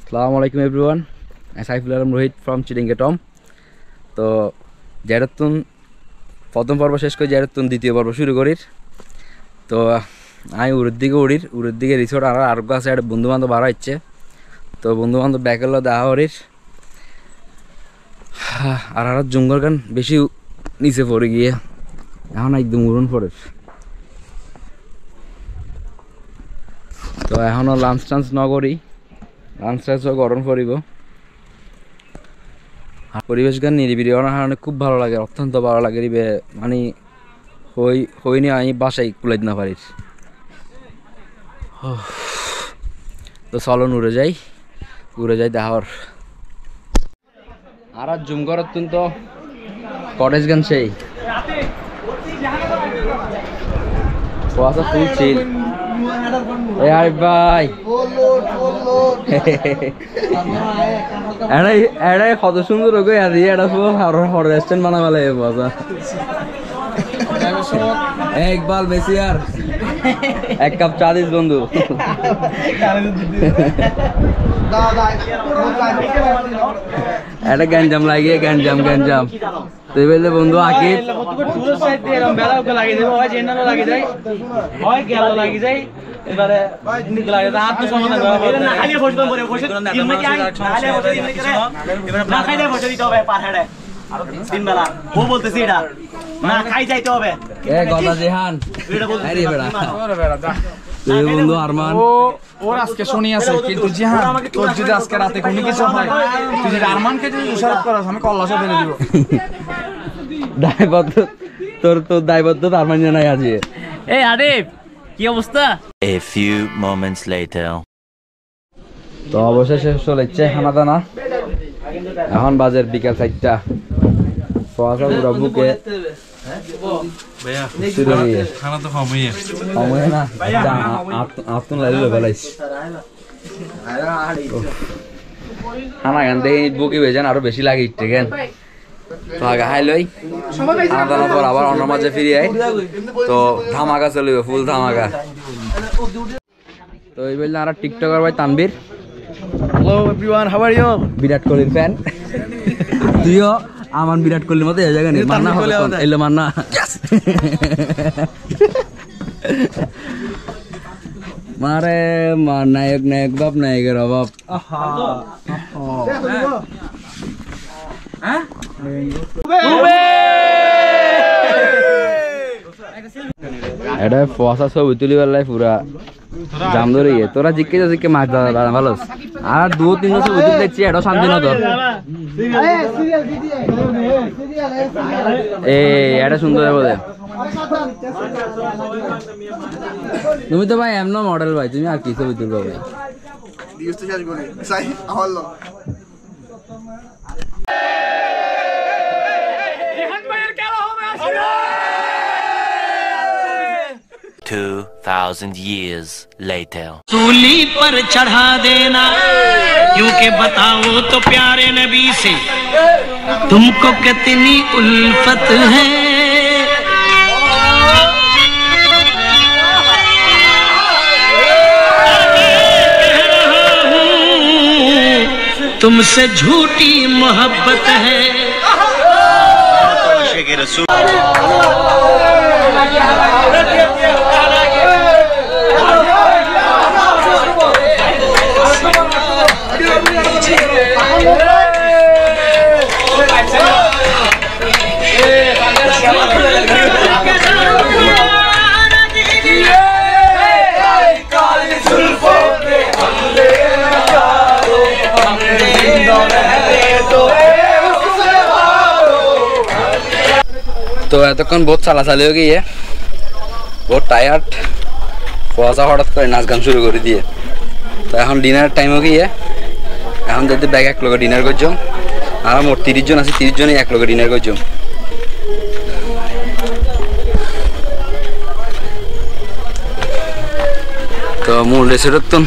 Assalamualaikum everyone. Saiful Alam Rohit from Chiringatom. তো জেরাতুন প্রথম পর্ব শেষ করে জেরাতুন দ্বিতীয় পর্ব শুরু করি। তো আমি উড়ের দিকে রিসোর্ট আর আরোগ্য আছে একটা বন্ধু বান্ধব বাড়া ইচ্ছে। তো বন্ধু বান্ধব ব্যাকেল দেখা করির আর জঙ্গল গান বেশি নিচে পড়ে গিয়ে এখন একদম উড়ন পড়ে। তো এখনও লাঞ্চ টাঞ্চ নকরি, লাঞ্চ টাঞ্চ গরম পড়ব। আর পরিবেশ গান নিরিবিলি অনেক কারণে খুব ভালো লাগে, অত্যন্ত ভালো লাগে। মানে হইনি আমি বাসায় কুলাইতে না পারি। তো চলন উড়ে যাই দেখার। আর জুম করার তো কটেজ গান সেই ফুল চিল। ভাই এটাই কত সুন্দর রেস্টুরেন্ট বানা ফেলে একবার বেশি আর এক কাপ চা দিস বন্ধু। এটা গ্যাঞ্জাম লাগিয়ে গ্যাঞ্জাম তুই বললে বন্ধু আকিব বন্ধু আরমান ওর আজকে শুনি আছে, কিন্তু জিহান তোর যদি আজকে রাতে কোনো কিছু হয়, তুই যদি আরমানকে যদি দোষারোপ করাস আমি কল্লাসে ফেলে দিব। দায়বদ্ধ তোর দায়বদ্ধ আরমান জানাই আছে। এই আরিফ কি অবস্থা? A few moments later. তো অবশেষে চলেছে খানা দানা। এখন বাজের বিকাল 4টা। ফোয়াসা পুরো বুকে খানা তো কমই না আতুন লাগলো বেলাইছ খানা গান দেখে বুকে বেজান আরো বেশি লাগে ইটে কেন। তো আগে হাই লই খানা দানার পর আবার অন্য মাঝে ফিরে আই। তো ধামাকা চলিবে, ফুল ধামাকা। তো এই বললে আর টিকটকার ভাই Tanvir. Hello everyone, how are you? Virat কোহলির ফ্যান তুইও। আমার বিরাট কোহলির মতো এই জায়গা নেই মান্না এলে মান্না মারে নায়ক বাপ নায়কের অভাব। এটা ফসা ছবি তুলি বেলায় পুরা জাম ধরে গিয়ে তোরা জিজ্ঞে মাছ ধরা ভালো। আর 2-3 ছবি তুলে দেখছি এটা শান্তি নগর। এটা সুন্দর বলে তুমি তো ভাই এমন মডেল ভাই, তুমি আর কি ছবি তুলবো ভাই? $2,000 years later. सूली पर चढ़ा देना यूं के बताओ तो प्यारे नबी से तुमको कितनी उल्फत है। तुमसे झूठी मोहब्बत है। তো এতক্ষণ বহুত চালাচালি হয়ে গিয়ে বহুত টায়ার্ড। কুয়াশা হঠাৎ করে নাচ গান শুরু করে দিয়ে। তো এখন ডিনারের টাইম হয়ে গিয়ে এখন যদি ব্যাগ এক লোক ডিনার করছ আর মোট 30 জন আছে, 30 জনই এক লোক ডিনার করছ। তো মূল রেসিডেন্ট তো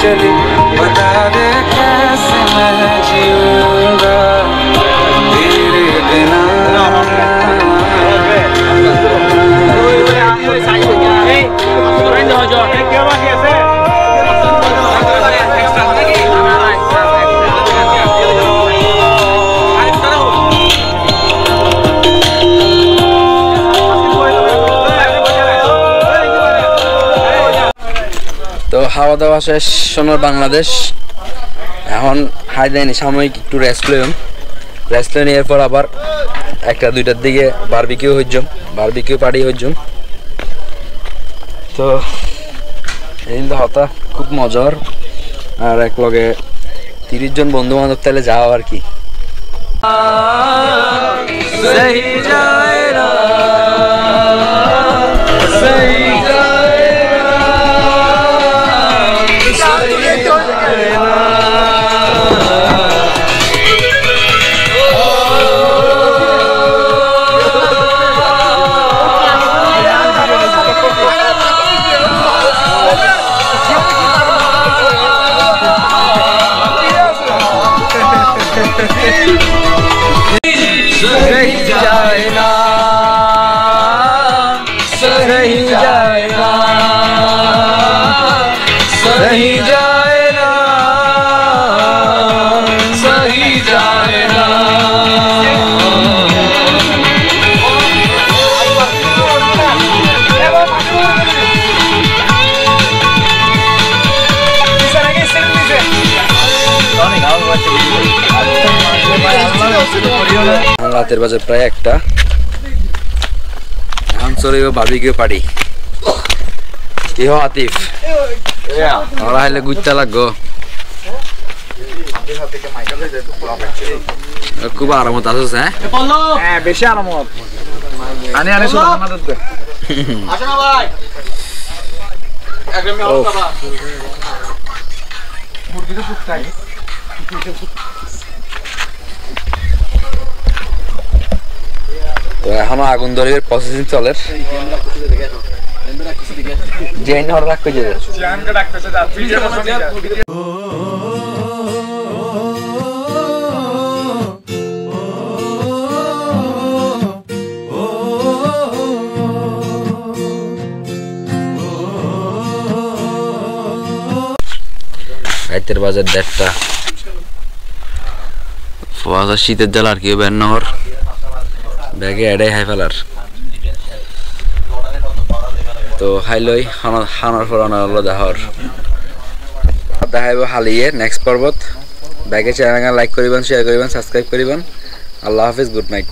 चली बता दे कैसे मैं जीऊंगा तेरे बिना তো খাওয়া দাওয়া শেষ সোনার বাংলাদেশ এখন হাই দেয়নি সাময়িক একটু রেস্ট লইম রেস্ট লই এরপর আবার একটা দুইটার দিকে বারবিকিউ পার্টি হইজম তো এই হতা খুব মজার আর এক লগে 30 জন বন্ধু বান্ধব তাহলে যাও আর কি রাতের বাজে প্রায় একটা এখন চলে বারবিকিউ পার্টি কি হো আতিফ আমরা হাইলে ঘুরতে লাগবো খুব আরামত আছিস হ্যাঁ বেশি আরামত আনে আনে শুধু আমাদের দে আসো না ভাই একদম ভালো বাবা মুরগি তো শুকতাই তো এখনো আগুন ধরিয়ে প্রসেসিং চলে জেন হর রাখ কই যাবে জানকে ডাকতেছে যা ভিডিও বসে রাতের বাজার 1:30 বাজার শীতের জ্বালা আর কি বের নহর ব্যাগে এডাই হাই ফেলার তো হাইলই খানার পর অনার দেখাইব হালিয়ে নেক্সট পর্বত ব্যাগে চ্যানেল লাইক করিবেন শেয়ার করিবেন সাবস্ক্রাইব করিবেন আল্লাহ হাফিজ গুড নাইট